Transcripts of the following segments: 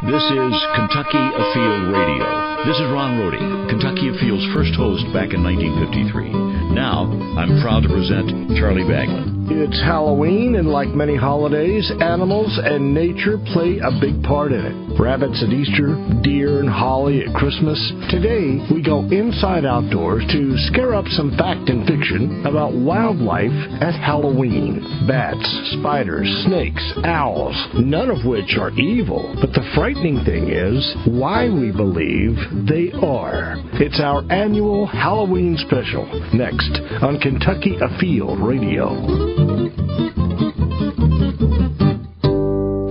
This is Kentucky Afield Radio. This is Ron Rohde, Kentucky Afield's first host back in 1953. Now, I'm proud to present Charlie Baglin. It's Halloween, and like many holidays, animals and nature play a big part in it. Rabbits at Easter, deer and holly at Christmas. Today, we go inside outdoors to scare up some fact and fiction about wildlife at Halloween. Bats, spiders, snakes, owls, none of which are evil. But the frightening thing is why we believe they are. It's our annual Halloween special, next on Kentucky Afield Radio.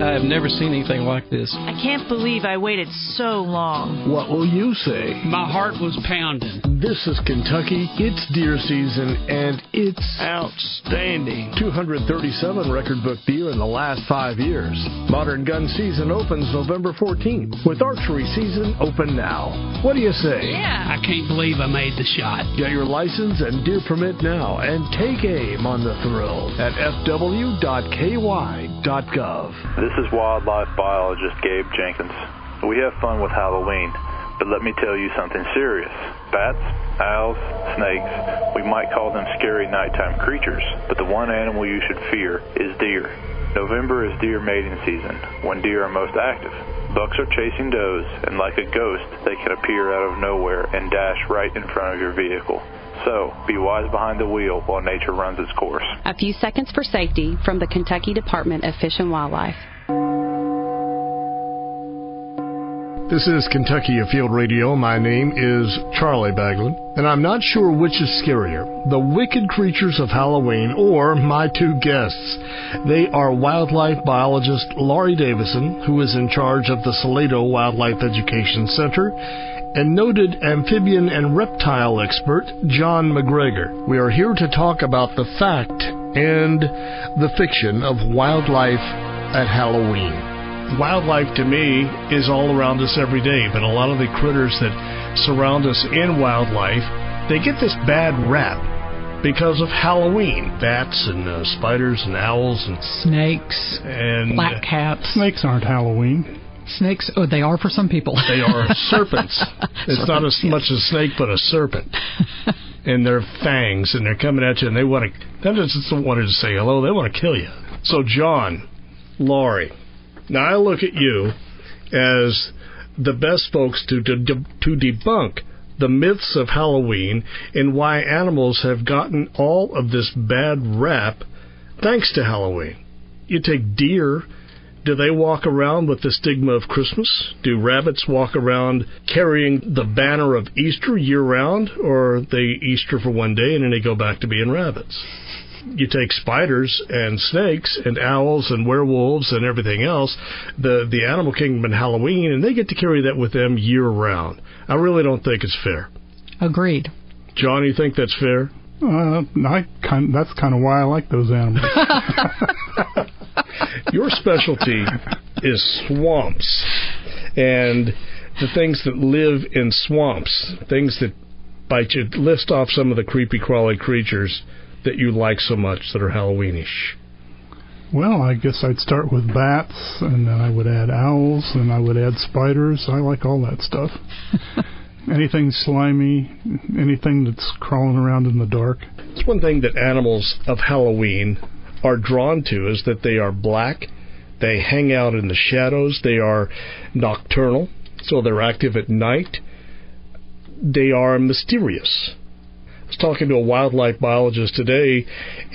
I've never seen anything like this. I can't believe I waited so long. What will you say? My heart was pounding. This is Kentucky. It's deer season, and it's outstanding. 237 record book deer in the last 5 years. Modern gun season opens November 14th, with archery season open now. What do you say? Yeah. I can't believe I made the shot. Get your license and deer permit now, and take aim on the thrill at fw.ky.gov. This is wildlife biologist Gabe Jenkins. We have fun with Halloween, but let me tell you something serious. Bats, owls, snakes, we might call them scary nighttime creatures, but the one animal you should fear is deer. November is deer mating season, when deer are most active. Bucks are chasing does, and like a ghost, they can appear out of nowhere and dash right in front of your vehicle. So, be wise behind the wheel while nature runs its course. A few seconds for safety from the Kentucky Department of Fish and Wildlife. This is Kentucky Afield Radio. My name is Charlie Baglin, and I'm not sure which is scarier, the wicked creatures of Halloween or my two guests. They are wildlife biologist Laurie Davison, who is in charge of the Salado Wildlife Education Center, and noted amphibian and reptile expert John MacGregor. We are here to talk about the fact and the fiction of wildlife at Halloween. Wildlife, to me, is all around us every day, but a lot of the critters that surround us in wildlife, they get this bad rap because of Halloween. Bats and spiders and owls and snakes and black cats. Snakes aren't Halloween. Snakes, oh, they are for some people. They are serpents. It's not as much a snake, but a serpent. And their fangs, and they're coming at you, and they just don't want to say hello, they want to kill you. So, John, Laurie, now I look at you as the best folks to debunk the myths of Halloween and why animals have gotten all of this bad rap thanks to Halloween. You take deer. Do they walk around with the stigma of Christmas? Do rabbits walk around carrying the banner of Easter year-round, or are they Easter for one day and then they go back to being rabbits? You take spiders and snakes and owls and werewolves and everything else, the animal kingdom in Halloween, and they get to carry that with them year-round. I really don't think it's fair. Agreed. John, you think that's fair? That's kind of why I like those animals. Your specialty is swamps and the things that live in swamps, things that bite you. List off some of the creepy, crawly creatures that you like so much that are Halloweenish. Well, I guess I'd start with bats, and then I would add owls, and I would add spiders. I like all that stuff. Anything slimy, anything that's crawling around in the dark. It's one thing that animals of Halloween are drawn to is that they are black, they hang out in the shadows, they are nocturnal, so they're active at night, they are mysterious. I was talking to a wildlife biologist today,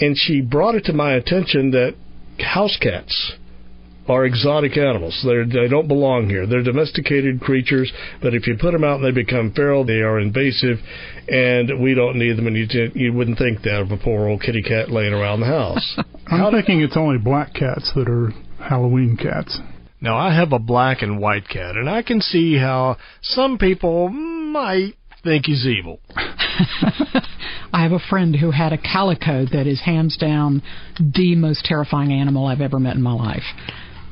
and she brought it to my attention that house cats are exotic animals. They don't belong here. They're domesticated creatures, but if you put them out and they become feral, they are invasive, and we don't need them, and you wouldn't think that of a poor old kitty cat laying around the house. I'm thinking it's only black cats that are Halloween cats. Now, I have a black and white cat, and I can see how some people might think he's evil. I have a friend who had a calico that is hands down the most terrifying animal I've ever met in my life.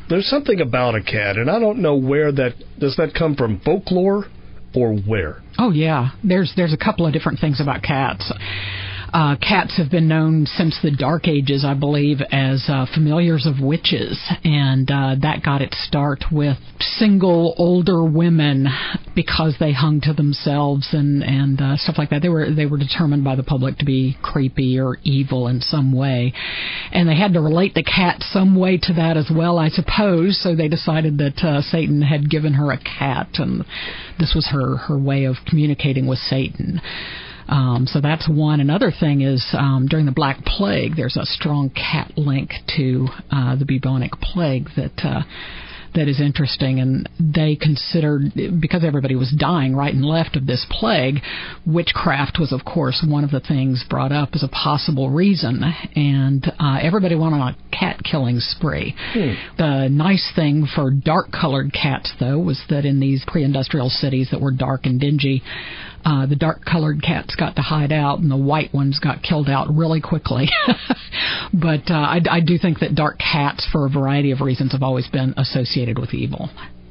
There's something about a cat, and I don't know where does that come from, folklore or where? Oh, yeah. There's a couple of different things about cats. Cats have been known since the Dark Ages, I believe, as familiars of witches, and that got its start with single older women because they hung to themselves and stuff like that. They were determined by the public to be creepy or evil in some way, and they had to relate the cat some way to that as well, I suppose. So they decided that Satan had given her a cat, and this was her way of communicating with Satan. So that's one. Another thing is during the Black Plague, there's a strong cat link to the bubonic plague that is interesting, and they considered, because everybody was dying right and left of this plague, witchcraft was, of course, one of the things brought up as a possible reason, and everybody went on a cat-killing spree. The nice thing for dark-colored cats, though, was that in these pre-industrial cities that were dark and dingy, the dark-colored cats got to hide out, and the white ones got killed out really quickly. But I do think that dark cats, for a variety of reasons, have always been associated with evil.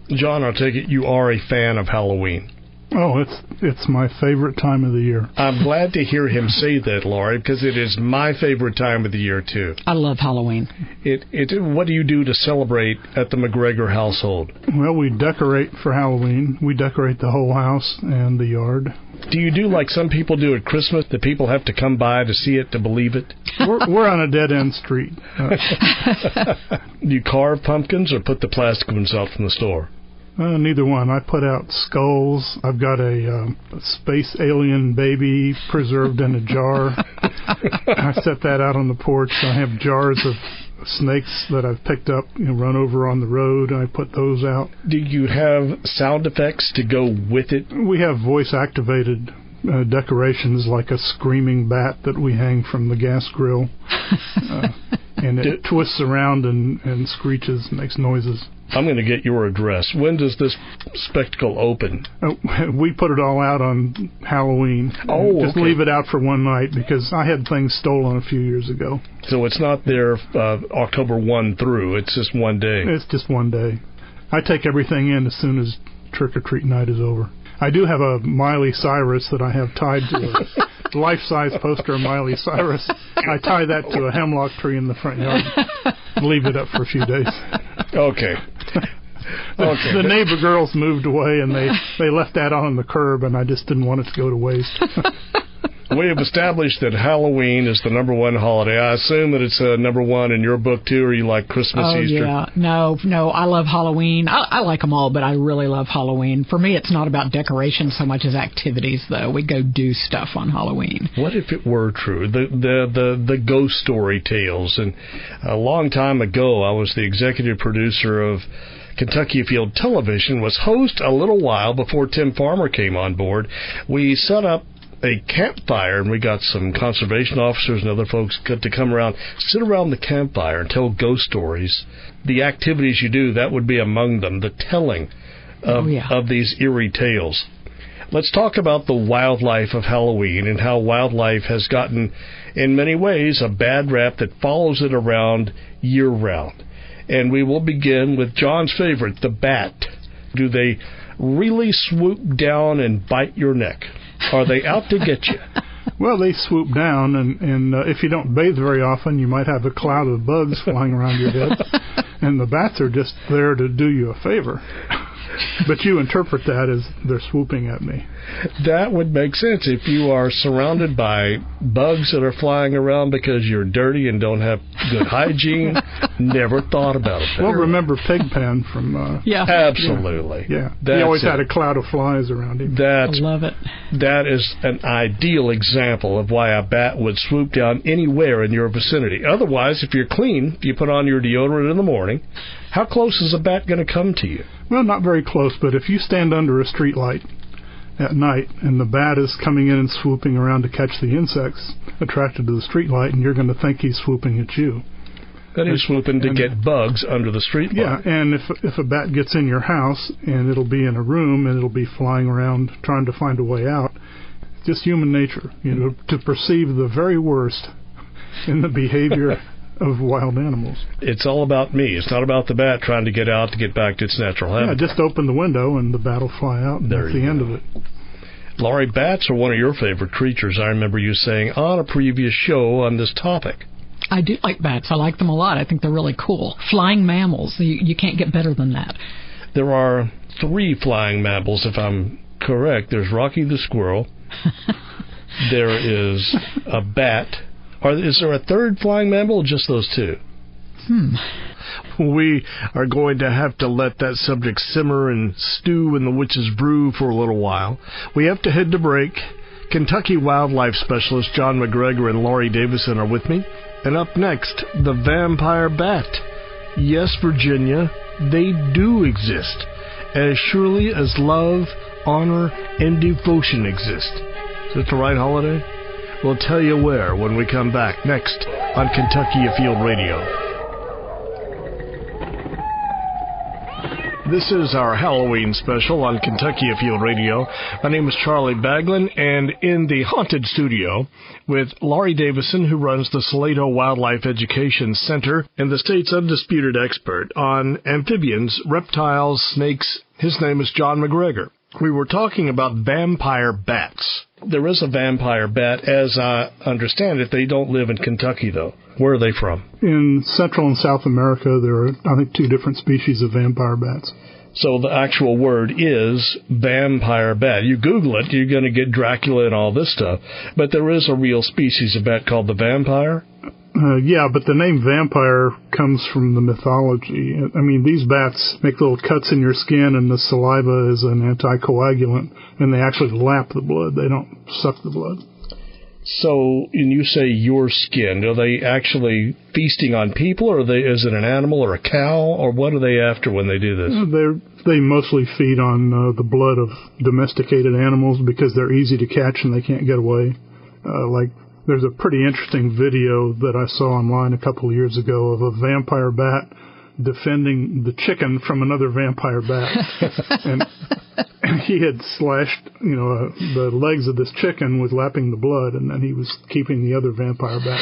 John, I'll take it you are a fan of Halloween. Oh, it's my favorite time of the year. I'm glad to hear him say that, Laurie, because it is my favorite time of the year, too. I love Halloween. What do you do to celebrate at the MacGregor household? Well, we decorate for Halloween. We decorate the whole house and the yard. Do you do like some people do at Christmas, that people have to come by to see it to believe it? We're on a dead-end street. Do you carve pumpkins or put the plastic ones out from the store? Neither one. I put out skulls. I've got a space alien baby preserved in a jar. I set that out on the porch. I have jars of snakes that I've picked up, run over on the road. I put those out. Do you have sound effects to go with it? We have voice-activated decorations, like a screaming bat that we hang from the gas grill. And it twists around and screeches and makes noises. I'm going to get your address. When does this spectacle open? We put it all out on Halloween. Oh, Just leave it out for one night, because I had things stolen a few years ago. So it's not there October 1 through. It's just one day. It's just one day. I take everything in as soon as trick-or-treat night is over. I do have a Miley Cyrus that I have tied to a life-size poster of Miley Cyrus. I tie that to a hemlock tree in the front yard. Leave it up for a few days. Okay. The neighbor girls moved away, and they left that on the curb, and I just didn't want it to go to waste. We have established that Halloween is the number one holiday. I assume that it's number one in your book, too, or you like Christmas, Easter? Yeah. No, I love Halloween. I like them all, but I really love Halloween. For me, it's not about decoration so much as activities, though. We go do stuff on Halloween. What if it were true? The ghost story tales. And a long time ago, I was the executive producer of Kentucky Afield Television, was host a little while before Tim Farmer came on board. We set up a campfire, and we got some conservation officers and other folks to come around, sit around the campfire and tell ghost stories. The activities you do, that would be among them, the telling of these eerie tales. Let's talk about the wildlife of Halloween and how wildlife has gotten, in many ways, a bad rap that follows it around year-round. And we will begin with John's favorite, the bat. Do they really swoop down and bite your neck? Are they out to get you? Well, they swoop down, and if you don't bathe very often, you might have a cloud of bugs flying around your head. And the bats are just there to do you a favor. But you interpret that as they're swooping at me. That would make sense. If you are surrounded by bugs that are flying around because you're dirty and don't have good hygiene, never thought about it. Well, remember Pigpen from... Absolutely. Yeah. He always had a cloud of flies around him. I love it. That is an ideal example of why a bat would swoop down anywhere in your vicinity. Otherwise, if you're clean, if you put on your deodorant in the morning, how close is a bat going to come to you? Well, not very close, but if you stand under a street light at night and the bat is coming in and swooping around to catch the insects attracted to the street light, and you're going to think he's swooping at you. That he's swooping to get bugs under the street light. Yeah, and if a bat gets in your house, and it'll be in a room, and it'll be flying around trying to find a way out, it's just human nature, to perceive the very worst in the behavior of wild animals. It's all about me. It's not about the bat trying to get out to get back to its natural habitat. Yeah, just open the window and the bat will fly out, and that's the end of it. Laurie, bats are one of your favorite creatures. I remember you saying on a previous show on this topic. I do like bats. I like them a lot. I think they're really cool. Flying mammals. You can't get better than that. There are 3 flying mammals, if I'm correct. There's Rocky the squirrel. There is a bat. Is there a 3rd flying mammal or just those 2? We are going to have to let that subject simmer and stew in the witch's brew for a little while. We have to head to break. Kentucky wildlife specialist John MacGregor and Laurie Davison are with me. And up next, the vampire bat. Yes, Virginia, they do exist, as surely as love, honor, and devotion exist. Is it the right holiday? We'll tell you where when we come back next on Kentucky Afield Radio. This is our Halloween special on Kentucky Afield Radio. My name is Charlie Baglin, and in the haunted studio with Laurie Davison, who runs the Salado Wildlife Education Center and the state's undisputed expert on amphibians, reptiles, snakes. His name is John MacGregor. We were talking about vampire bats. There is a vampire bat, as I understand it. They don't live in Kentucky, though. Where are they from? In Central and South America, there are, I think, 2 different species of vampire bats. So the actual word is vampire bat. You Google it, you're going to get Dracula and all this stuff. But there is a real species of bat called the vampire? Yeah, but the name vampire comes from the mythology. I mean, these bats make little cuts in your skin, and the saliva is an anticoagulant, and they actually lap the blood. They don't suck the blood. So, when you say your skin, are they actually feasting on people, or is it an animal or a cow, or what are they after when they do this? They mostly feed on the blood of domesticated animals because they're easy to catch and they can't get away. There's a pretty interesting video that I saw online a couple of years ago of a vampire bat defending the chicken from another vampire bat. and he had slashed, the legs of this chicken with lapping the blood, and then he was keeping the other vampire bat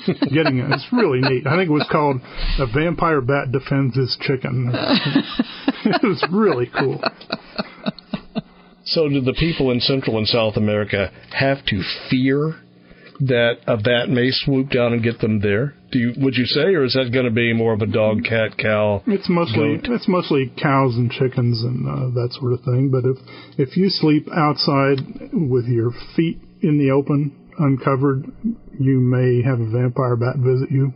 from getting it. It's really neat. I think it was called A Vampire Bat Defends His Chicken. It was really cool. So do the people in Central and South America have to fear that a bat may swoop down and get them there? Would you say, or is that going to be more of a dog, cat, cow? It's mostly cows and chickens and that sort of thing. But if you sleep outside with your feet in the open, uncovered, you may have a vampire bat visit you.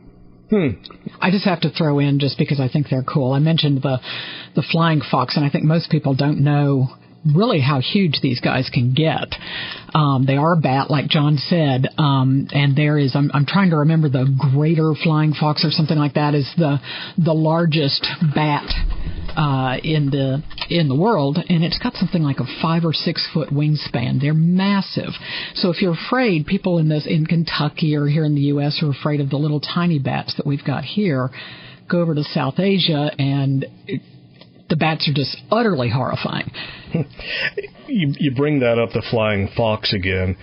I just have to throw in, just because I think they're cool, I mentioned the flying fox, and I think most people don't know really how huge these guys can get. They are a bat, like John said, and there is, I'm trying to remember, the greater flying fox or something like that is the largest bat in the world, and it's got something like a 5 or 6 foot wingspan. They're massive. So if you're afraid, people in Kentucky or here in the U.S. are afraid of the little tiny bats that we've got here, go over to South Asia and the bats are just utterly horrifying. You bring that up, the flying fox again.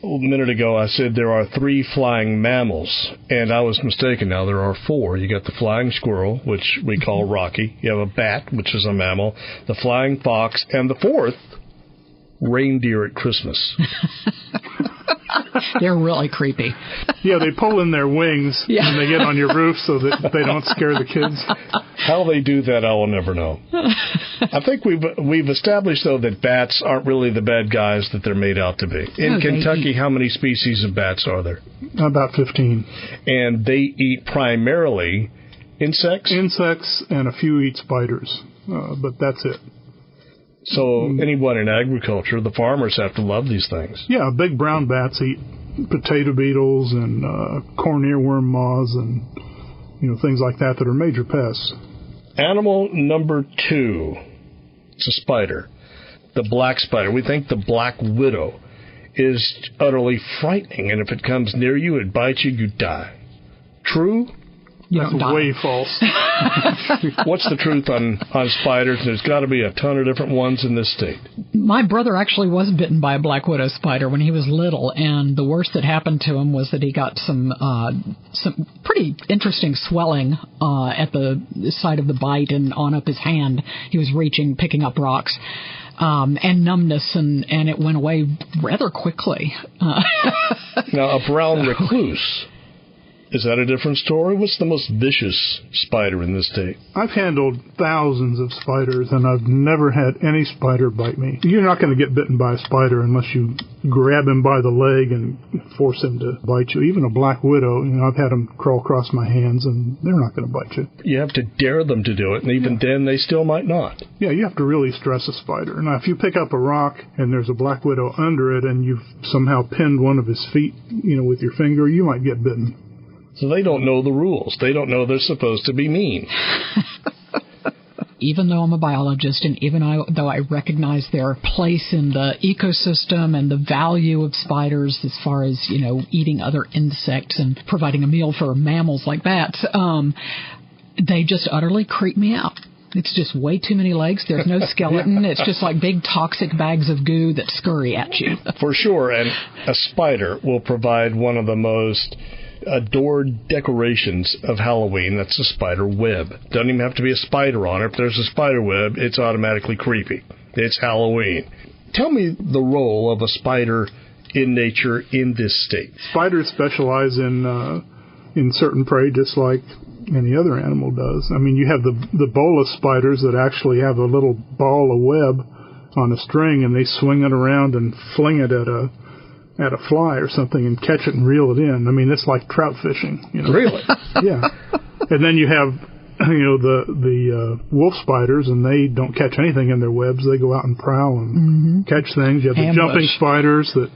A minute ago I said there are 3 flying mammals, and I was mistaken. Now there are 4. You got the flying squirrel, which we call Rocky. You have a bat, which is a mammal, the flying fox, and the 4th, reindeer at Christmas. They're really creepy. Yeah, they pull in their wings when they get on your roof so that they don't scare the kids. How they do that, I will never know. I think we've established, though, that bats aren't really the bad guys that they're made out to be. In Kentucky, how many species of bats are there? About 15. And they eat primarily insects? Insects, and a few eat spiders, but that's it. So anyone in agriculture, the farmers have to love these things. Yeah, big brown bats eat potato beetles and corn earworm moths and things like that are major pests. Animal number 2, it's a spider, the black spider. We think the black widow is utterly frightening, and if it comes near you, it bites you, you die. True you don't die. That's way false. What's the truth on spiders? There's got to be a ton of different ones in this state. My brother actually was bitten by a black widow spider when he was little, and the worst that happened to him was that he got some pretty interesting swelling at the side of the bite and on up his hand. He was picking up rocks. And numbness, and it went away rather quickly. Now, a brown recluse, is that a different story? What's the most vicious spider in this state? I've handled thousands of spiders, and I've never had any spider bite me. You're not going to get bitten by a spider unless you grab him by the leg and force him to bite you. Even a black widow, I've had them crawl across my hands, and they're not going to bite you. You have to dare them to do it, and even then they still might not. Yeah, you have to really stress a spider. Now, if you pick up a rock and there's a black widow under it, and you've somehow pinned one of his feet, with your finger, you might get bitten. So they don't know the rules. They don't know they're supposed to be mean. Even though I'm a biologist, and even though I recognize their place in the ecosystem and the value of spiders as far as, eating other insects and providing a meal for mammals like that, they just utterly creep me out. It's just way too many legs. There's no skeleton. It's just like big toxic bags of goo that scurry at you. For sure, and a spider will provide one of the most adored decorations of Halloween. That's a spider web. Doesn't even have to be a spider on it. If there's a spider web, it's automatically creepy. It's Halloween. Tell me the role of a spider in nature in this state. Spiders specialize in certain prey just like any other animal does. I mean, you have the bolus spiders that actually have a little ball of web on a string, and they swing it around and fling it at a fly or something and catch it and reel it in. I mean, it's like trout fishing. Really? Yeah. And then you have, the wolf spiders, and they don't catch anything in their webs. They go out and prowl and catch things. You have the jumping spiders that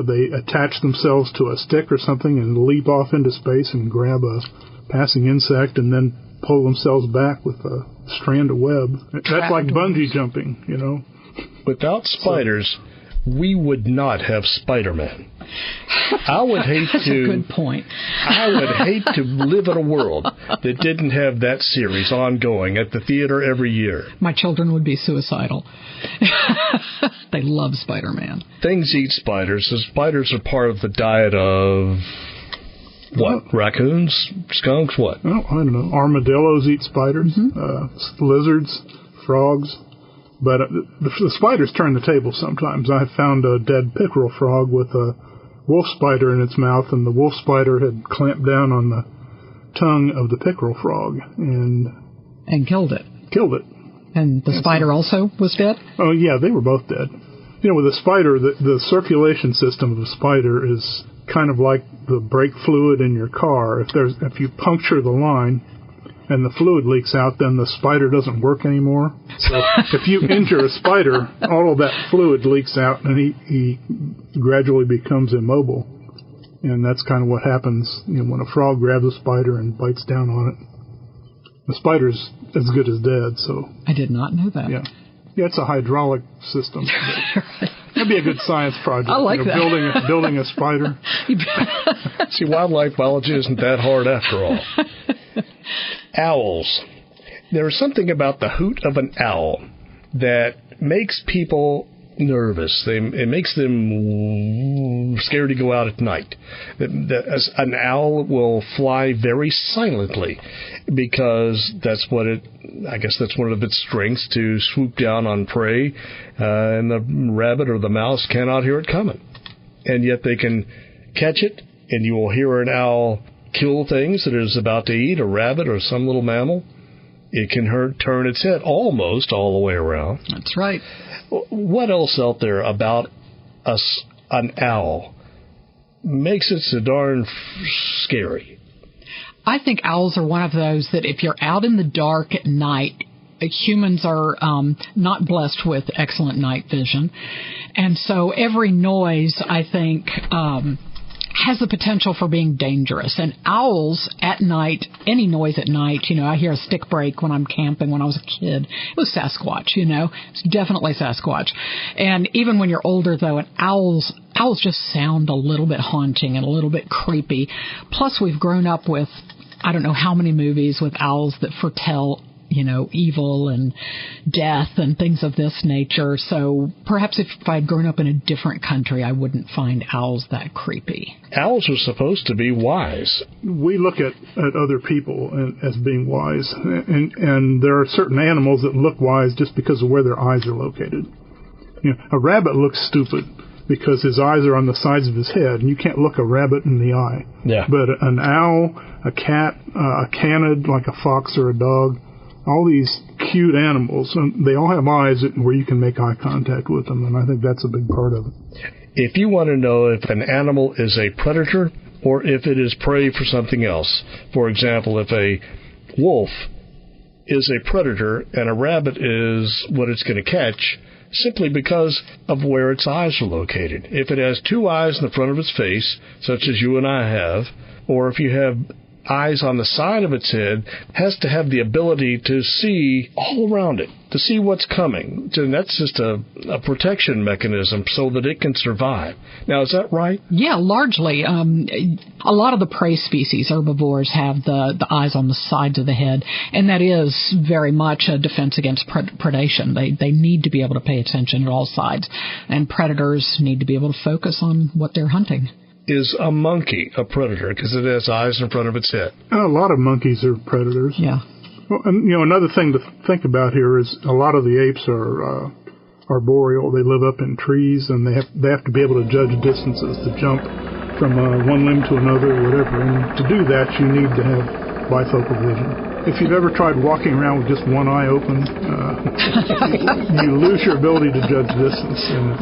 they attach themselves to a stick or something and leap off into space and grab a passing insect and then pull themselves back with a strand of web. That's like bungee jumping, Without spiders, we would not have Spider-Man. I would hate That's to. A good point. I would hate to live in a world that didn't have that series ongoing at the theater every year. My children would be suicidal. They love Spider-Man. Things eat spiders. The spiders are part of the diet of what? Raccoons, skunks, what? Oh, I don't know. Armadillos eat spiders. Lizards, frogs. But the spiders turn the table sometimes. I found a dead pickerel frog with a wolf spider in its mouth, and the wolf spider had clamped down on the tongue of the pickerel frog and killed it. Killed it. And the spider also was dead? Oh, yeah, they were both dead. With a spider, the circulation system of a spider is kind of like the brake fluid in your car. If you puncture the line and the fluid leaks out, then the spider doesn't work anymore. So if you injure a spider, all of that fluid leaks out, and he gradually becomes immobile. And that's kind of what happens when a frog grabs a spider and bites down on it. The spider's as good as dead. So I did not know that. Yeah, it's a hydraulic system. That'd be a good science project. I like that. Building a spider. See, wildlife biology isn't that hard after all. Owls. There's something about the hoot of an owl that makes people nervous. It makes them scared to go out at night. An owl will fly very silently because that's one of its strengths, to swoop down on prey, and the rabbit or the mouse cannot hear it coming. And yet they can catch it, and you will hear an owl kill things that it is about to eat, a rabbit or some little mammal. It can turn its head almost all the way around. That's right. What else out there about an owl makes it so darn scary? I think owls are one of those that if you're out in the dark at night, humans are not blessed with excellent night vision. And so every noise, I think, has the potential for being dangerous. And owls at night, any noise at night, I hear a stick break when I'm camping when I was a kid. It was Sasquatch, It's definitely Sasquatch. And even when you're older, though, and owls just sound a little bit haunting and a little bit creepy. Plus, we've grown up with I don't know how many movies with owls that foretell, evil and death and things of this nature. So perhaps if I'd grown up in a different country, I wouldn't find owls that creepy. Owls are supposed to be wise. We look at other people as being wise, and there are certain animals that look wise just because of where their eyes are located. A rabbit looks stupid because his eyes are on the sides of his head, and you can't look a rabbit in the eye. Yeah. But an owl, a cat, a canid, like a fox or a dog, all these cute animals, they all have eyes where you can make eye contact with them, and I think that's a big part of it. If you want to know if an animal is a predator or if it is prey for something else, for example, if a wolf is a predator and a rabbit is what it's going to catch, simply because of where its eyes are located. If it has two eyes in the front of its face, such as you and I have, or if you have eyes on the side of its head, has to have the ability to see all around it, to see what's coming. And that's just a protection mechanism so that it can survive. Now, is that right? Yeah, largely. A lot of the prey species, herbivores, have the eyes on the sides of the head, and that is very much a defense against predation. They need to be able to pay attention at all sides, and predators need to be able to focus on what they're hunting. Is a monkey a predator because it has eyes in front of its head? A lot of monkeys are predators. Yeah. Well, and another thing to think about here is a lot of the apes are arboreal. They live up in trees, and they have to be able to judge distances, to jump from one limb to another or whatever. And to do that, you need to have bifocal vision. If you've ever tried walking around with just one eye open, you lose your ability to judge distance, and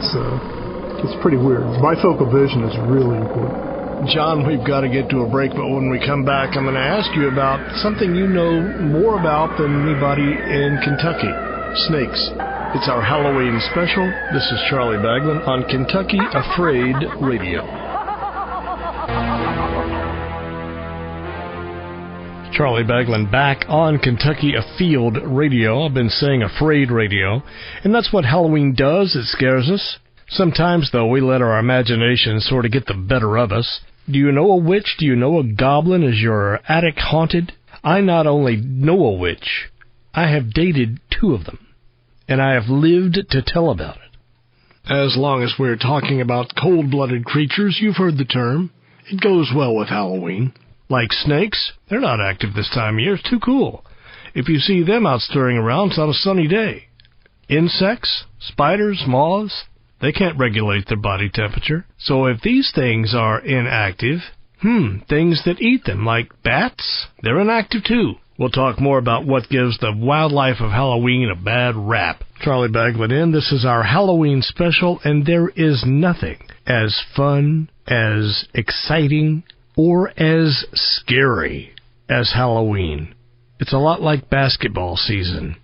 it's pretty weird. Bifocal vision is really important. John, we've got to get to a break, but when we come back, I'm going to ask you about something you know more about than anybody in Kentucky, snakes. It's our Halloween special. This is Charlie Baglan on Kentucky Afraid Radio. Charlie Baglan back on Kentucky Afield Radio. I've been saying Afraid Radio, and that's what Halloween does. It scares us. Sometimes, though, we let our imagination sort of get the better of us. Do you know a witch? Do you know a goblin? Is your attic haunted? I not only know a witch, I have dated two of them, and I have lived to tell about it. As long as we're talking about cold-blooded creatures, you've heard the term. It goes well with Halloween. Like snakes, they're not active this time of year. It's too cool. If you see them out stirring around, it's on a sunny day. Insects, spiders, moths, they can't regulate their body temperature. So if these things are inactive, things that eat them, like bats, they're inactive too. We'll talk more about what gives the wildlife of Halloween a bad rap. Charlie Baglan in. This is our Halloween special, and there is nothing as fun, as exciting, or as scary as Halloween. It's a lot like basketball season.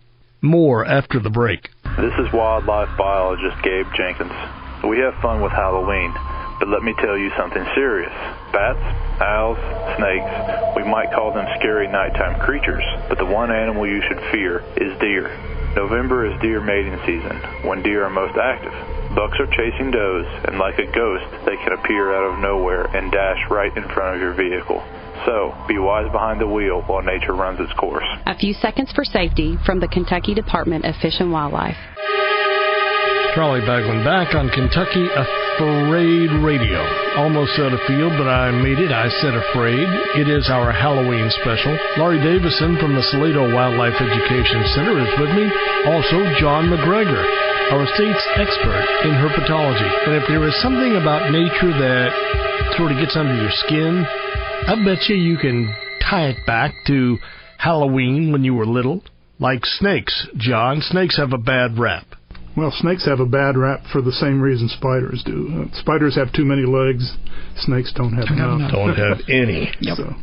More after the break. This is wildlife biologist Gabe Jenkins. We have fun with Halloween, but let me tell you something serious. Bats, owls, snakes, we might call them scary nighttime creatures, but the one animal you should fear is deer. November is deer mating season, when deer are most active. Bucks are chasing does, and like a ghost, they can appear out of nowhere and dash right in front of your vehicle. So, be wise behind the wheel while nature runs its course. A few seconds for safety from the Kentucky Department of Fish and Wildlife. Charlie Baglan back on Kentucky Afraid Radio. Almost said Afield, but I made it. I said Afraid. It is our Halloween special. Laurie Davison from the Salado Wildlife Education Center is with me. Also, John MacGregor, our state's expert in herpetology. And if there is something about nature that sort of gets under your skin, I bet you can tie it back to Halloween when you were little. Like snakes, John. Snakes have a bad rap. Well, snakes have a bad rap for the same reason spiders do. Spiders have too many legs. Snakes don't have enough. Don't have any. Yep. So,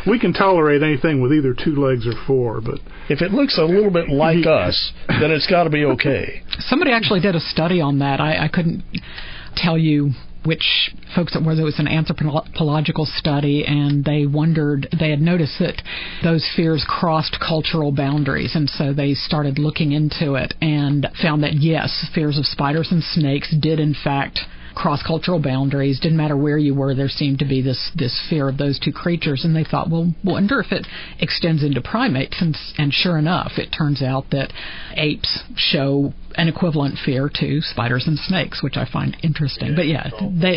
we can tolerate anything with either 2 legs or 4, but if it looks a little bit like us, then it's got to be okay. Somebody actually did a study on that. I couldn't tell you which folks it was. It was an anthropological study, and they had noticed that those fears crossed cultural boundaries, and so they started looking into it and found that, yes, fears of spiders and snakes did, in fact, cross-cultural boundaries. Didn't matter where you were, there seemed to be this fear of those two creatures, and they thought, well, wonder if it extends into primates, and sure enough, it turns out that apes show an equivalent fear to spiders and snakes, which I find interesting. But yeah,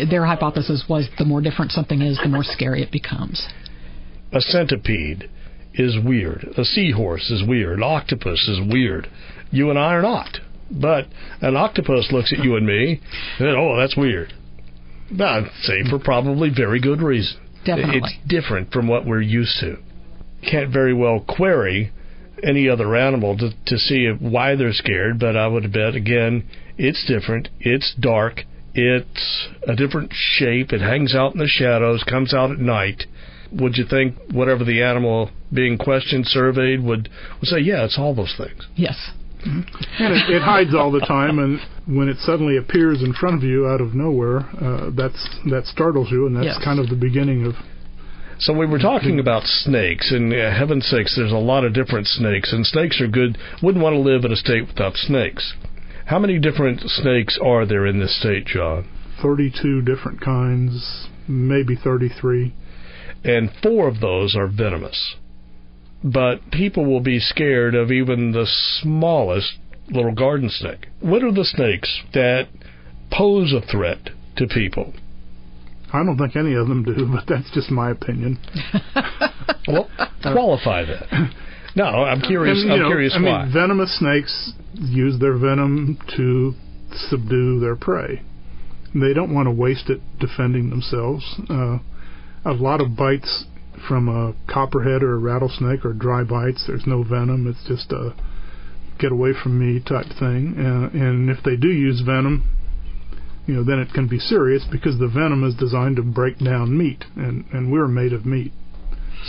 their hypothesis was the more different something is, the more scary it becomes. A centipede is weird. A seahorse is weird. An octopus is weird. You and I are not. But an octopus looks at you and me and says, oh, that's weird. I'd say for probably very good reason. Definitely. It's different from what we're used to. Can't very well query any other animal to see why they're scared, but I would bet, again, it's different. It's dark. It's a different shape. It hangs out in the shadows, comes out at night. Would you think whatever the animal being questioned, surveyed, would say, yeah, it's all those things? Yes. Mm-hmm. And it hides all the time, and when it suddenly appears in front of you out of nowhere, that startles you, and that's kind of the beginning of... So we were talking about snakes, and heaven's sakes, there's a lot of different snakes, and snakes are good. Wouldn't want to live in a state without snakes. How many different snakes are there in this state, John? 32 different kinds, maybe 33. And 4 of those are venomous. But people will be scared of even the smallest little garden snake. What are the snakes that pose a threat to people? I don't think any of them do, but that's just my opinion. Well, qualify that. No, I'm curious. I'm curious why. I mean, venomous snakes use their venom to subdue their prey. They don't want to waste it defending themselves. A lot of bites from a copperhead or a rattlesnake are dry bites. There's no venom. It's just a get away from me type thing. And if they do use venom, then it can be serious because the venom is designed to break down meat, and we're made of meat.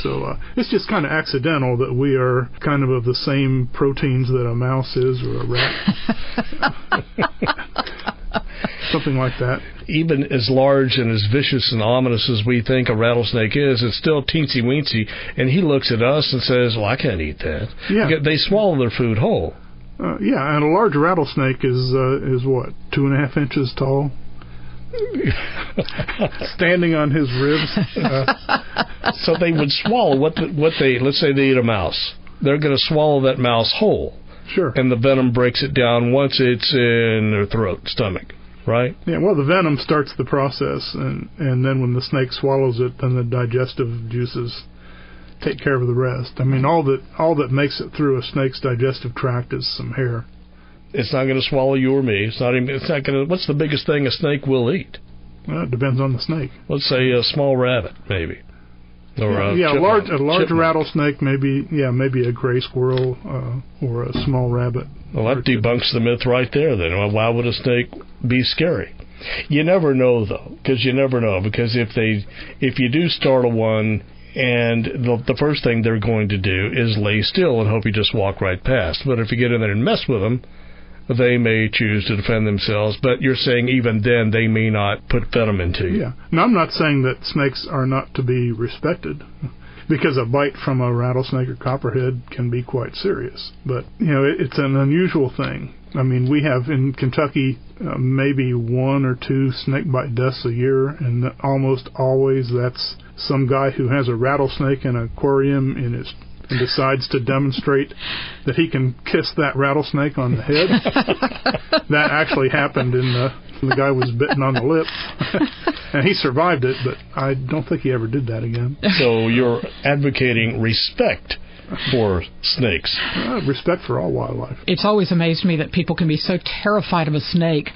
So it's just kind of accidental that we are kind of the same proteins that a mouse is or a rat. Something like that. Even as large and as vicious and ominous as we think a rattlesnake is, it's still teensy-weensy, and he looks at us and says, well, I can't eat that. Yeah. They swallow their food whole. Yeah, and a large rattlesnake is what, 2.5 inches tall? Standing on his ribs. So they would swallow what they, let's say they eat a mouse. They're going to swallow that mouse whole. Sure. And the venom breaks it down once it's in their throat, stomach, right? Yeah, well, the venom starts the process, and then when the snake swallows it, then the digestive juices take care of the rest. I mean, all that makes it through a snake's digestive tract is some hair. It's not going to swallow you or me. It's not going to. What's the biggest thing a snake will eat? Well, it depends on the snake. Let's say a small rabbit, maybe. Or a large rattlesnake, maybe a gray squirrel or a small rabbit. Well, that debunks the myth right there. Then, why would a snake be scary? You never know, though, because if you do startle one, and the first thing they're going to do is lay still and hope you just walk right past. But if you get in there and mess with them, they may choose to defend themselves. But you're saying even then they may not put venom into you. Yeah. Now, I'm not saying that snakes are not to be respected, because a bite from a rattlesnake or copperhead can be quite serious. But, it's an unusual thing. I mean, we have in Kentucky maybe 1 or 2 snake bite deaths a year, and almost always that's some guy who has a rattlesnake in an aquarium and decides to demonstrate that he can kiss that rattlesnake on the head. That actually happened the guy was bitten on the lip, and he survived it, but I don't think he ever did that again. So you're advocating respect for snakes. Respect for all wildlife. It's always amazed me that people can be so terrified of a snake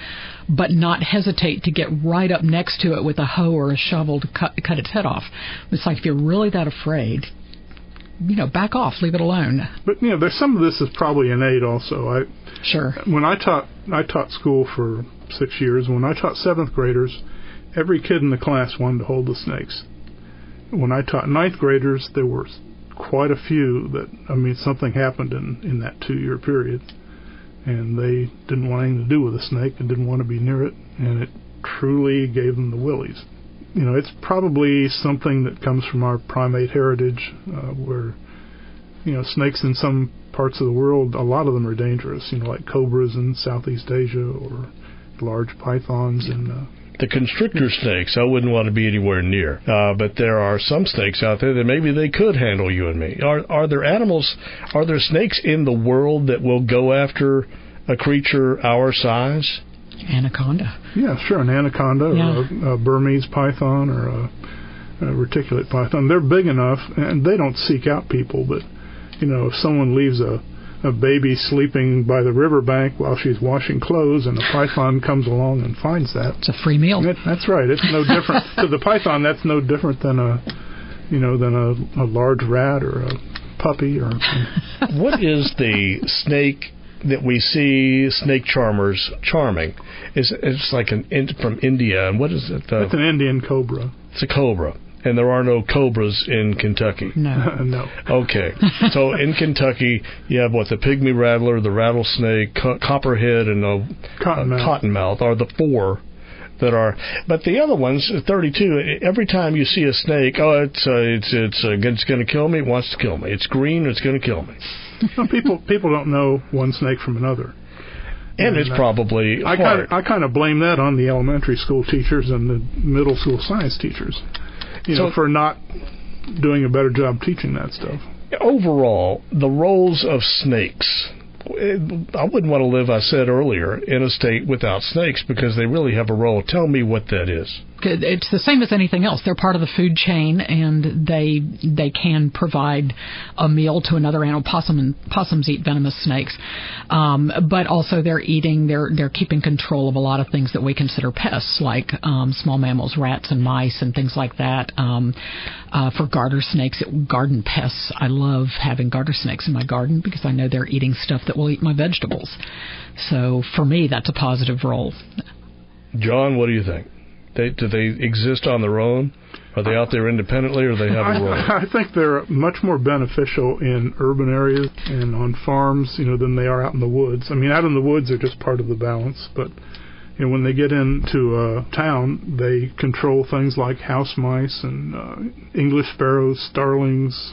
but not hesitate to get right up next to it with a hoe or a shovel to cut its head off. It's like, if you're really that afraid, back off, leave it alone. But there's some of this is probably innate also. Sure. When I taught school for 6 years. When I taught 7th graders, every kid in the class wanted to hold the snakes. When I taught 9th graders, there were quite a few that, something happened in that 2-year period, and they didn't want anything to do with a snake and didn't want to be near it, and it truly gave them the willies. It's probably something that comes from our primate heritage, where, snakes in some parts of the world, a lot of them are dangerous, like cobras in Southeast Asia or large pythons in The constrictor snakes, I wouldn't want to be anywhere near. But there are some snakes out there that maybe they could handle you and me. Are there snakes in the world that will go after a creature our size? Anaconda. Yeah, sure, an anaconda or a Burmese python or a reticulate python. They're big enough, and they don't seek out people, but, if someone leaves a baby sleeping by the riverbank while she's washing clothes, and a python comes along and finds that. It's a free meal. That's right. It's no different to the python. That's no different than a large rat or a puppy or. What is the snake that we see snake charmers charming? It's like from India, and what is it? It's an Indian cobra. It's a cobra. And there are no cobras in Kentucky. No. No. Okay. So in Kentucky, you have the pygmy rattler, the rattlesnake, copperhead, and the cottonmouth are the 4 that are. But the other ones, 32. Every time you see a snake, it's going to kill me. It wants to kill me. It's green. It's going to kill me. People don't know one snake from another. And it's probably hard. I kind of blame that on the elementary school teachers and the middle school science teachers. For not doing a better job teaching that stuff. Overall, the roles of snakes. I wouldn't want to live, I said earlier, in a state without snakes because they really have a role. Tell me what that is. It's the same as anything else. They're part of the food chain, and they can provide a meal to another animal. Possums eat venomous snakes, but also they're keeping control of a lot of things that we consider pests, like small mammals, rats and mice and things like that. For garter snakes, garden pests, I love having garter snakes in my garden because I know they're eating stuff that will eat my vegetables. So for me, that's a positive role. John, what do you think? Do they exist on their own? Are they out there independently, or do they have a role? I think they're much more beneficial in urban areas and on farms, than they are out in the woods. I mean, out in the woods, they're just part of the balance. But when they get into a town, they control things like house mice and English sparrows, starlings,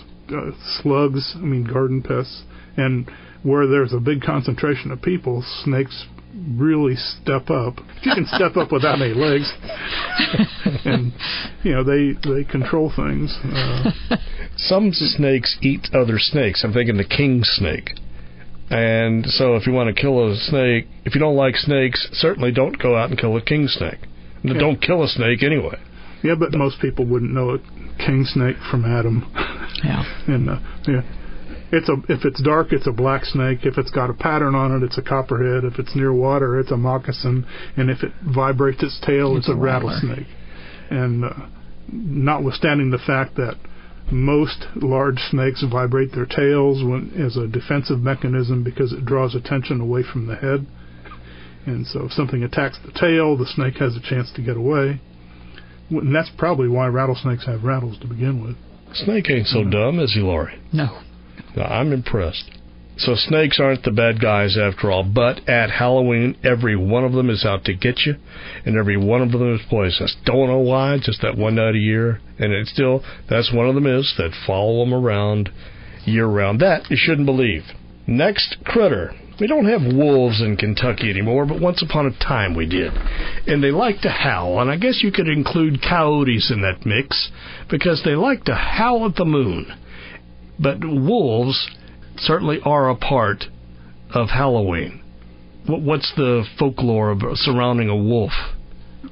slugs. Garden pests. And where there's a big concentration of people, snakes really step up. You can step up without any legs, and they control things. Some snakes eat other snakes. I'm thinking the king snake. And so, if you want to kill a snake, if you don't like snakes, certainly don't go out and kill a king snake. Yeah. Don't kill a snake anyway. Yeah, but most people wouldn't know a king snake from Adam. Yeah. And if it's dark, it's a black snake. If it's got a pattern on it, it's a copperhead. If it's near water, it's a moccasin. And if it vibrates its tail, it's a rattlesnake. And notwithstanding the fact that most large snakes vibrate their tails as a defensive mechanism because it draws attention away from the head. And so if something attacks the tail, the snake has a chance to get away. And that's probably why rattlesnakes have rattles to begin with. Snake ain't so dumb, is he, Laurie? No. I'm impressed. So snakes aren't the bad guys after all, but at Halloween, every one of them is out to get you, and every one of them is poisonous. Don't know why, just that one night a year, and that's one of them is that follow them around year-round. That you shouldn't believe. Next critter. We don't have wolves in Kentucky anymore, but once upon a time we did. And they like to howl, and I guess you could include coyotes in that mix, because they like to howl at the moon. But wolves certainly are a part of Halloween. What's the folklore surrounding a wolf?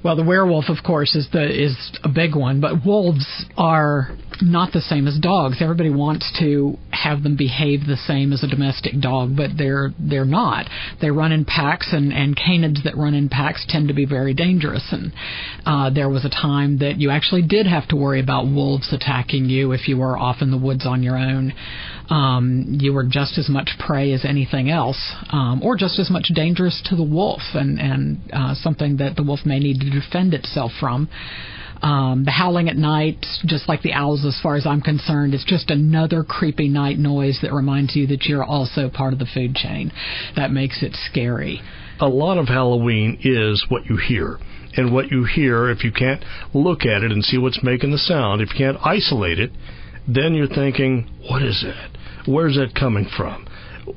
Well, the werewolf, of course, is a big one, but wolves are not the same as dogs. Everybody wants to have them behave the same as a domestic dog, but they're not. They run in packs, and canids that run in packs tend to be very dangerous. And there was a time that you actually did have to worry about wolves attacking you if you were off in the woods on your own. You were just as much prey as anything else, or just as much dangerous to the wolf, and something that the wolf may need to defend itself from. The howling at night, just like the owls as far as I'm concerned, is just another creepy night noise that reminds you that you're also part of the food chain. That makes it scary. A lot of Halloween is what you hear. And what you hear, if you can't look at it and see what's making the sound, if you can't isolate it, then you're thinking, what is that? Where's that coming from?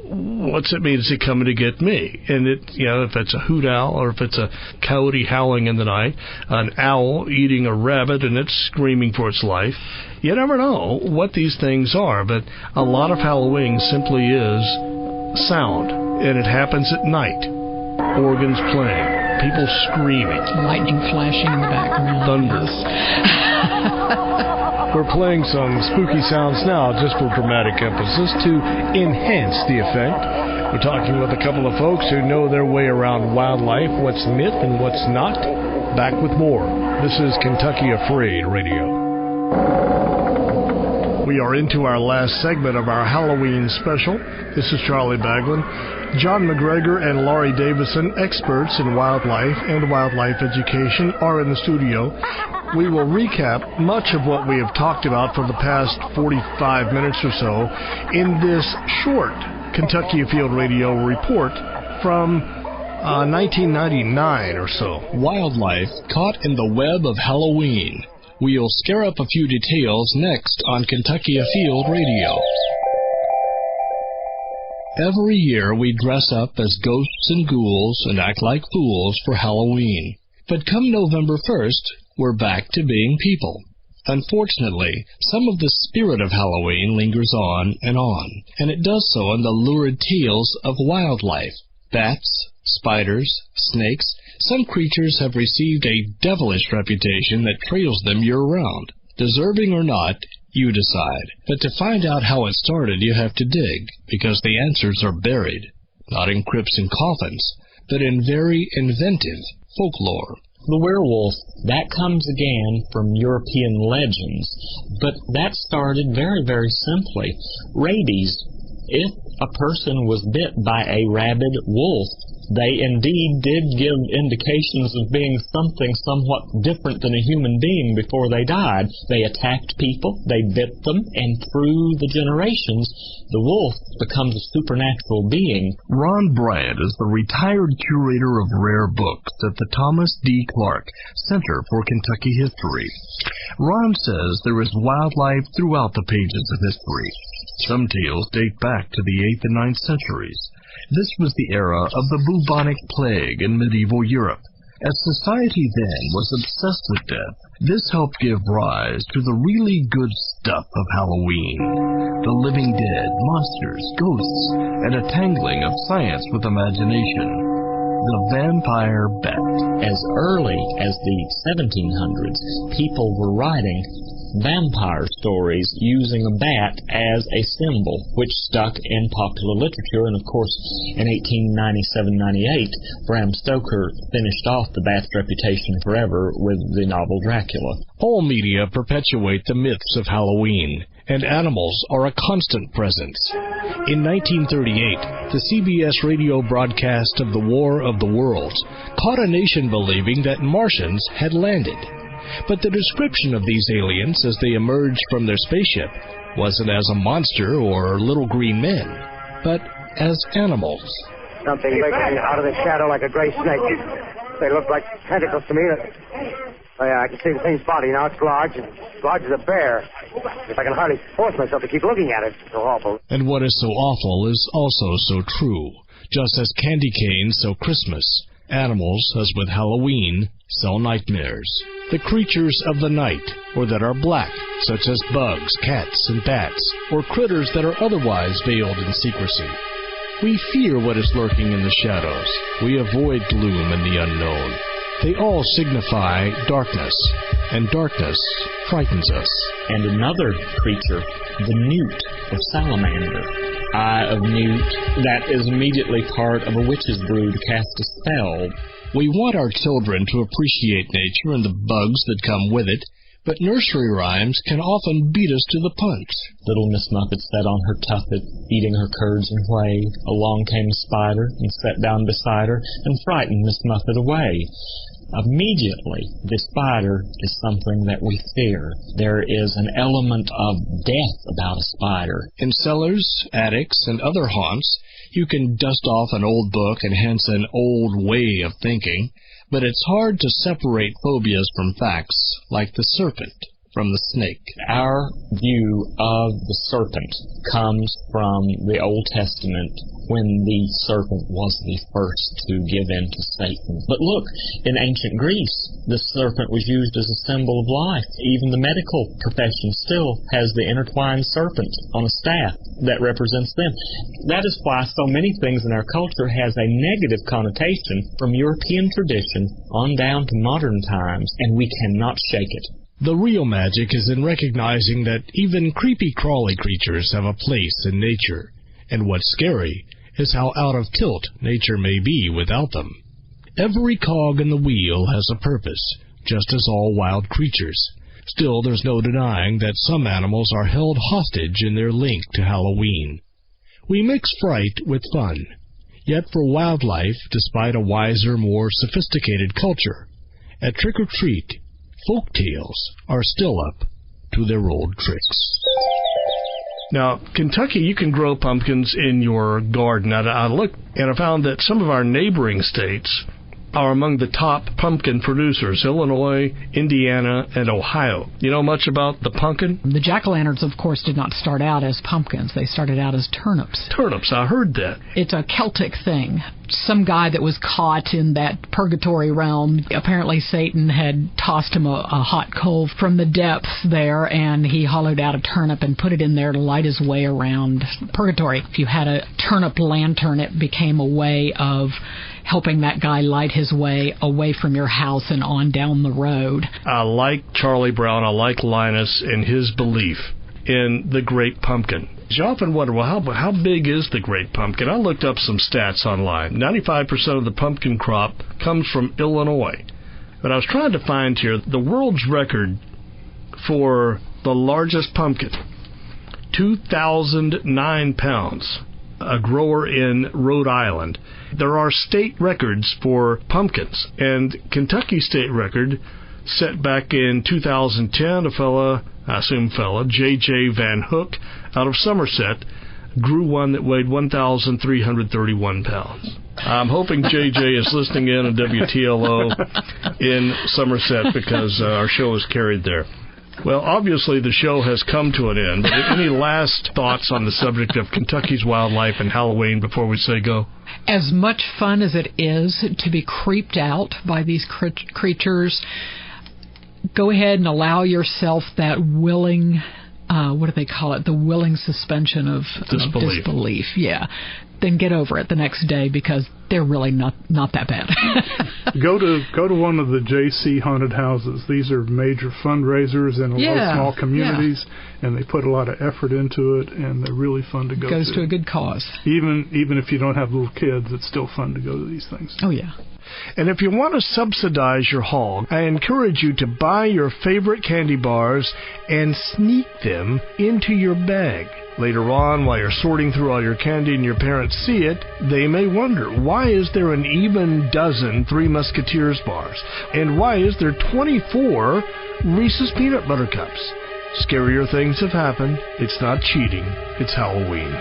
what's it mean? Is he coming to get me? And if it's a hoot owl or if it's a coyote howling in the night, an owl eating a rabbit and it's screaming for its life, you never know what these things are. But a lot of Halloween simply is sound, and it happens at night. Organs playing, people screaming, lightning flashing in the background, thunder. We're playing some spooky sounds now just for dramatic emphasis to enhance the effect. We're talking with a couple of folks who know their way around wildlife, what's myth and what's not. Back with more. This is Kentucky Afraid Radio. We are into our last segment of our Halloween special. This is Charlie Baglin. John MacGregor and Laurie Davison, experts in wildlife and wildlife education, are in the studio. We will recap much of what we have talked about for the past 45 minutes or so in this short Kentucky Afield Radio report from 1999 or so. Wildlife caught in the web of Halloween. We'll scare up a few details next on Kentucky Afield Radio. Every year we dress up as ghosts and ghouls and act like fools for Halloween. But come November 1st, we're back to being people. Unfortunately, some of the spirit of Halloween lingers on, and it does so in the lurid tales of wildlife. Bats, spiders, snakes, some creatures have received a devilish reputation that trails them year-round. Deserving or not, you decide. But to find out how it started, you have to dig, because the answers are buried, not in crypts and coffins, but in very inventive folklore. The werewolf, that comes again from European legends, but that started very, very simply. Rabies. If a person was bit by a rabid wolf, they indeed did give indications of being something somewhat different than a human being before they died. They attacked people, they bit them, and through the generations, the wolf becomes a supernatural being. Ron Bryant is the retired curator of rare books at the Thomas D. Clark Center for Kentucky History. Ron says there is wildlife throughout the pages of history. Some tales date back to the 8th and 9th centuries. This was the era of the bubonic plague in medieval Europe. As society then was obsessed with death, this helped give rise to the really good stuff of Halloween. The living dead, monsters, ghosts, and a tangling of science with imagination. The vampire bat. As early as the 1700s, people were writing vampire stories using a bat as a symbol, which stuck in popular literature. And of course, in 1897-98, Bram Stoker finished off the bat's reputation forever with the novel Dracula. All media perpetuate the myths of Halloween, and animals are a constant presence. In 1938, the CBS radio broadcast of the War of the Worlds caught a nation believing that Martians had landed. But the description of these aliens as they emerged from their spaceship wasn't as a monster or little green men, but as animals. Something big out of the shadow like a gray snake. They look like tentacles to me. Oh, yeah, I can see the thing's body now. It's large, and large as a bear. If I can hardly force myself to keep looking at it. It's so awful. And what is so awful is also so true. Just as candy canes sell Christmas, animals, as with Halloween, sell nightmares. The creatures of the night, or that are black, such as bugs, cats, and bats, or critters that are otherwise veiled in secrecy. We fear what is lurking in the shadows. We avoid gloom and the unknown. They all signify darkness, and darkness frightens us. And another creature, the newt or salamander, eye of newt, that is immediately part of a witch's brew to cast a spell. We want our children to appreciate nature and the bugs that come with it, but nursery rhymes can often beat us to the punch. Little Miss Muffet sat on her tuffet, eating her curds and whey. Along came a spider and sat down beside her and frightened Miss Muffet away. Immediately, the spider is something that we fear. There is an element of death about a spider. In cellars, attics, and other haunts, you can dust off an old book and hence an old way of thinking, but it's hard to separate phobias from facts, like the serpent. from the snake. Our view of the serpent comes from the Old Testament, when the serpent was the first to give in to Satan. But look, in ancient Greece, the serpent was used as a symbol of life. Even the medical profession still has the intertwined serpent on a staff that represents them. That is why so many things in our culture has a negative connotation from European tradition on down to modern times, and we cannot shake it. The real magic is in recognizing that even creepy crawly creatures have a place in nature, and what's scary is how out of tilt nature may be without them. Every cog in the wheel has a purpose, just as all wild creatures. Still, there's no denying that some animals are held hostage in their link to Halloween. We mix fright with fun. Yet for wildlife, despite a wiser, more sophisticated culture, at trick-or-treat, folk tales are still up to their old tricks. Now, Kentucky, you can grow pumpkins in your garden. I looked and I found that some of our neighboring states are among the top pumpkin producers: Illinois, Indiana, and Ohio. You know much about the pumpkin? The jack-o'-lanterns, of course, did not start out as pumpkins. They started out as turnips. Turnips, I heard that. It's a Celtic thing. Some guy that was caught in that purgatory realm, apparently Satan had tossed him a hot coal from the depths there, and he hollowed out a turnip and put it in there to light his way around purgatory. If you had a turnip lantern, it became a way of helping that guy light his way away from your house and on down the road. I like Charlie Brown. I like Linus and his belief in the Great Pumpkin. You often wonder, well, how big is the Great Pumpkin? I looked up some stats online. 95% of the pumpkin crop comes from Illinois. But I was trying to find here the world's record for the largest pumpkin, 2,009 pounds. A grower in Rhode Island. There are state records for pumpkins, and Kentucky's state record set back in 2010, J.J. Van Hook out of Somerset grew one that weighed 1,331 pounds. I'm hoping J.J. is listening in on WTLO in Somerset because our show is carried there. Well, obviously the show has come to an end. Any last thoughts on the subject of Kentucky's wildlife and Halloween before we say go? As much fun as it is to be creeped out by these creatures, go ahead and allow yourself that willing, what do they call it? The willing suspension of disbelief. Yeah. Then get over it the next day because they're really not that bad. Go to one of the JC haunted houses. These are major fundraisers in a lot of small communities, and they put a lot of effort into it, and they're really fun to go to. Goes to a good cause. Even if you don't have little kids, it's still fun to go to these things. Oh, yeah. And if you want to subsidize your haul, I encourage you to buy your favorite candy bars and sneak them into your bag. Later on, while you're sorting through all your candy and your parents see it, they may wonder, why is there an even dozen Three Musketeers bars? And why is there 24 Reese's Peanut Butter Cups? Scarier things have happened. It's not cheating. It's Halloween.